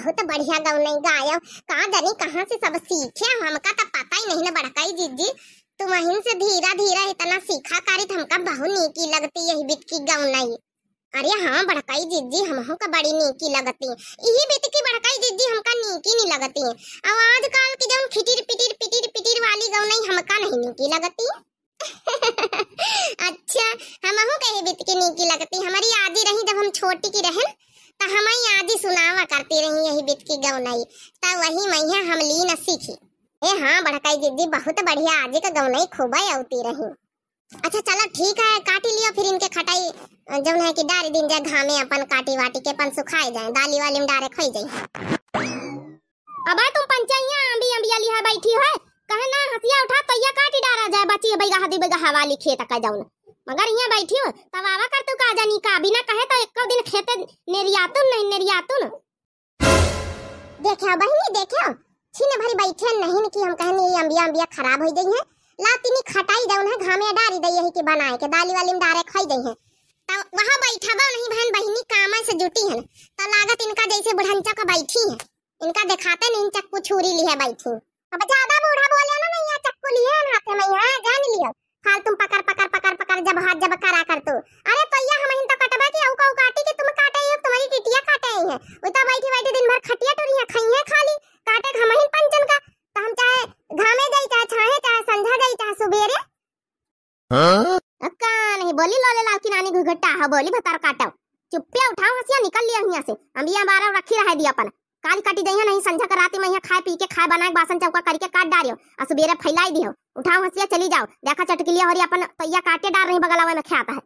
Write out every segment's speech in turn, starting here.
बहुत बढ़िया गौनई गायो। कहाँ जानी कहाँ से सब सीखे, हमका तो पता ही नहीं ना बड़काई जीजी। तुम वहीं से धीरा धीरा इतना सीखा करी, हमका बहुत नीकी लगती यही बीत की गौनई। अरे हाँ बड़काई जीजी, हमहू का बड़ी नीकी लगती है यही बीत की बड़काई जीजी, हमका नीकी नहीं लगती है। अब आजकल की जब फिटिर पिटिर पिटिर पिटिर वाली गौनई हमका नहीं नीकी लगती। अच्छा, हमहू कहे बीत की नीकी लगती। हमारी आजी रही जब हम छोटी की रहन तो हमारी आजी सुनावा करती रही यही बीत की गौनई, तब वही मैया हम ली न सीखी। ए हाँ बड़काई जीजी, बहुत बढ़िया आजी का गौनई खूब आती रही। अच्छा चलो ठीक है, काटी लियो फिर इनके खटाई जब है कि डारी दिन जाए घामे अपन काटी वाटी के अपन सुखाए जाए, दाली वाली में डारे खोई जाए। अब तुम पंचाइया अंबी अंबिया लिया बैठी है, कहे ना हथिया उठा तैया काटी डारा जाए, बची बैगा हदी बैगा हवाली खेत का जाऊन, मगर यहाँ बैठी हो तब आवा कर तू का जानी का बिना कहे तो एक दिन खेत नेरियातुन नहीं नेरियातुन। देखो बहनी देखो, छीने भरी बैठे नहीं कि हम कहनी ये अंबिया अंबिया खराब हो गई है, लातिनी खटाई जाऊन है घामे डारी दई है कि बनाए के दाली वाली में डारे खोई गई है। तो वहां बैठा बा नहीं बहन बहिनी काम से जुटी है, तो लागत इनका जैसे बुढ़ंचा का बैठी है, इनका दिखाते नहीं चक्कू छुरी ली है बैठी। अब ज्यादा बूढ़ा बोले ना नहीं, चक्कू लिए हाथ में यहाँ जान लियो, खाल तुम पकड़ पकड़ पकड़ पकड़ जब हाथ जब करा कर तू। अरे तो यह हम तो कटबा के औका काटी के तुम काटे हो, तुम्हारी टिटिया काटे है, वो तो बैठी बैठी दिन भर खटिया टुरिया खाई है खाली, काटे हम ही पंचन का, तो हम चाहे घामे जाई चाहे छाहे चाहे संझा जाई चाहे सुबेरे। हां अक्का नहीं बोली लोले लाल की नानी घुघट्टा हा बोली भतार काटाओ, चुप्पे उठाओ हसिया निकल लिया यहां से, अंबिया बारा रखी रह दिया अपन, काल काटी जइया नहीं संझा कर रात में यहां खाए पी के खाए बनाए बासन चौका करके काट डारियो और सुबेरे फैलाई दियो, उठाओ हसिया चली जाओ, देखा चटकलिया और अपन तैया काटे डार नहीं बगलावे में खाता है।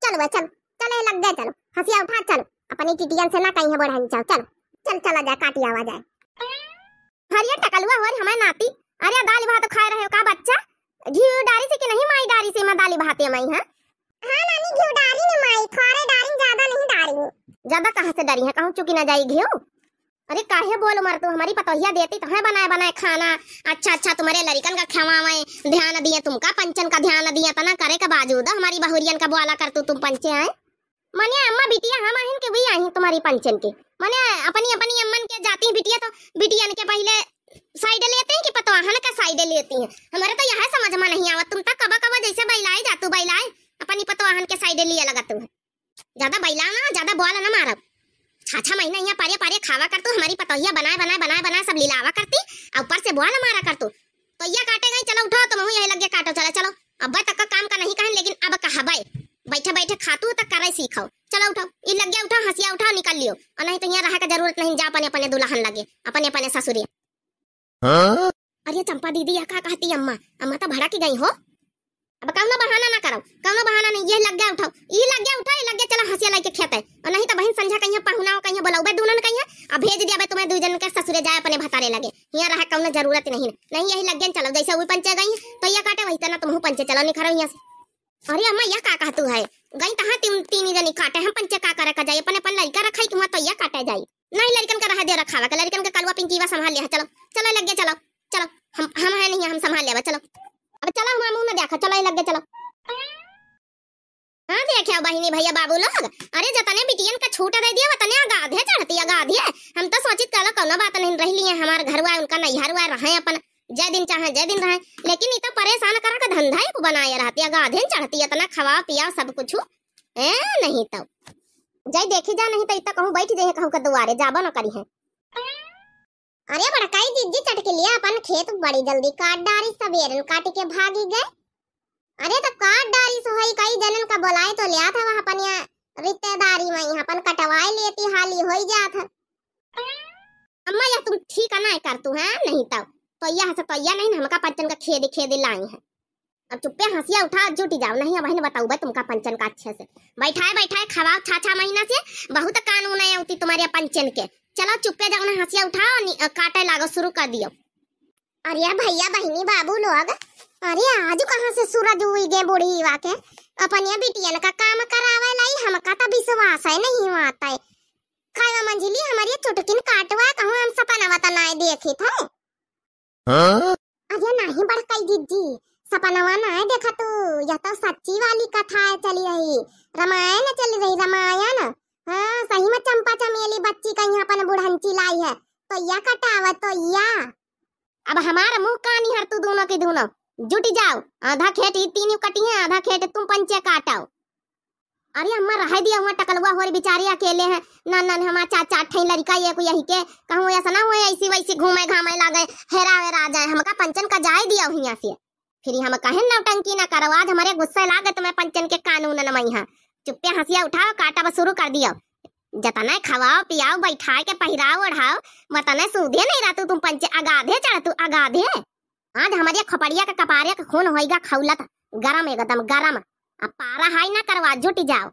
चलो चल चले लग गए, चलो हसिया उठा चलो, अपनी टिटियन से ना कहीं है बढ़ाई जाओ, चलो चल चला जाए काटी आवा जाए। हरिया टकलुआ हो हमारे नाती, अरे दाल भात खा रहे हो का बच्चा, घी डारी से कि नहीं माई डारी से मैं दाली भाते मई है। हां नानी घी डारी ने माई थोड़े डारी ज्यादा नहीं डारी, ज्यादा कहां से डारी है, कहूं चुकी ना जाई घी। अरे काहे बोल मर तू, हमारी पतोहिया देती तो है बनाए बनाए खाना, अच्छा अच्छा तुम्हारे लड़कन का खवावे ध्यान दिए, तुमका पंचन का ध्यान दिया तना करे का बावजूद हमारी बहुरियन का बुआला कर तुम पंचे आए। मने अम्मा बिटिया हम आहिन के भी आई तुम्हारी पंचन के, मने अपनी अपनी अम्मन के जाती बिटिया तो बिटियन के पहले साइड लेते हैं कि पतवाहन का साइड लेती हैं, हमारे तो यह समझ में नहीं आवत, तुम तक कबा कबा जैसे बैलाए जातू बैलाए अपनी पतवाहन के साइड लिए लगा तू, ज्यादा बैला ना ज्यादा बोल ना मारब, छाछा महीना यहाँ पारे पारे खावा कर तू, हमारी पतोहिया बनाए बनाए बनाए बनाए सब लीलावा करती और ऊपर से बोल मारा कर तू, तो ये काटे गई, चलो उठो तुम यही लग गया काटो, चलो चलो अब तक का काम का नहीं कहें, लेकिन अब कहा भाई बैठे बैठे खातू तक करे सीखो, चलो उठो ये लग गया, उठो हंसिया उठाओ निकल लियो, और नहीं तो यहाँ रहा का जरूरत नहीं, जा अपने अपने दुल्हन लगे अपने अपने ससुरिया। अरे चंपा दीदी यह क्या कहती अम्मा, अम्मा तो भड़ा की गई हो, अब कौनो बहाना ना करो, कौनो बहाना नहीं, ये लग गया उठाओ ये लग गया उठाओ, ये लग गया चलो हंसिया लेके खेते, और नहीं तो बहन संझा कहीं पहुना हो कहीं बुलाओ दुल्हन कहीं अब भेज दिया तुम्हें दो जन के ससुरे जाए अपने भतारे लगे, यहाँ रहा कौनो जरूरत नहीं नहीं, यही लग गया चलो जैसे वो पंचे गई तो ये काटे वही तना तुम पंचे चलो निखरो यहाँ से। अरे अम्मा यह का कहतू है, गई तहां तीन जनी काटे हम पंचे का करे का जाए, अपन अपन लड़का रखाई तुम तो यह काटे जाई, नहीं लड़कन का रहा दे रखावा का, लड़कन का कलवा पिंकीवा संभाल लिया, चलो चलो लग गया, चलो चलो हम है नहीं हम संभाल लेवा, चलो अब चलो हम मुंह ना देखा, चलो लग गया चलो। हाँ देखिए बहिनी भैया बाबू लोग, अरे जतने बिटियन का छूट दे दिया वतने आगाधे चढ़ती आगाधे, हम तो सोचित कल कोनो बात नहीं रही लिए, हमारे घर हुआ उनका नैहर हुआ रहे अपन जय दिन चाहे जय दिन रहे, लेकिन इतना परेशान करा का धंधा ही को बनाए रहती आगाधे चढ़ती, इतना खवा पिया सब कुछ ए नहीं तो जय देखी जा, नहीं तो इतना कहूँ बैठ जाए कहूँ का दुआरे जाबो न करी है। अरे बड़काई दीदी चटके लिया अपन खेत बड़ी जल्दी काट डारी, सवेरे काट के भागी गए, अरे तो काट डारी सोई कई जनन का बुलाए तो लिया था वहां अपन यहाँ रिश्तेदारी में, यहाँ अपन कटवाए लेती हाली हो जात है। अम्मा यह तुम ठीक है ना कर तू है, नहीं तो यह से तो यह नहीं हमका पंचन का खेद लाई है, अब चुप्पे हंसिया उठा जुटी जाओ, नहीं अब बहन बताऊ तुमका पंचन का अच्छे से बैठाए बैठाए खवाओ, छा महीना से बहुत कानून है होती तुम्हारे पंचन के, चलो चुप्पे जाओ ना हंसिया उठाओ काटे लागो शुरू कर दियो। अरे भैया बहनी बाबू लोग, अरे आज कहाँ से सूरज हुई गए बूढ़ी वाके, अपन ये बिटियन का काम करावे लाई, हमका तो विश्वास है नहीं आता है, खावा मंजिली हमारी चुटकिन काटवा कहूँ हम सपना वता ना देखे थे। अरे नहीं बड़काई दीदी सपनवा ना देखा तू, यह तो सच्ची वाली कथा है चली रही, रामायण चली रही रामायण, हाँ सही में चंपा चमेली बच्ची का यहाँ अपन बुढ़ंची लाई है तो या कटावा तो या। अब हमारा मुंह कानी हर तू दोनों के दोनों जुट जाओ। आधा खेत ही तीन कटी है, आधा खेत तुम पंचे काटाओ। अरे अम्मा रह दिया हुआ टकलुआ हो बेचारे अकेले हैं। ना ना हमारा चाचा ठई लड़का ये को यही के कहूँ ऐसा ना हुए ऐसी वैसी घूमे घामे लागे हेरा वेरा जाए। हमका पंचन का जाए दिया यहाँ से फिर हम कहे नौटंकी ना करो। आज हमारे गुस्से लागे तो मैं पंचन के कानून न मई। चुप्पे हंसिया उठाओ काटा बस शुरू कर दिया। जतने खवाओ पियाओ बैठाए के पहिराओ ओढ़ाओ मतने सूधे नहीं रहतू तुम पंचे अगाधे चढ़ तू अगाधे। आज हमारे खपड़िया का कपारे का खून होएगा खौलत गरम एकदम गरम। अब पारा हाई ना करवा जुट जाओ।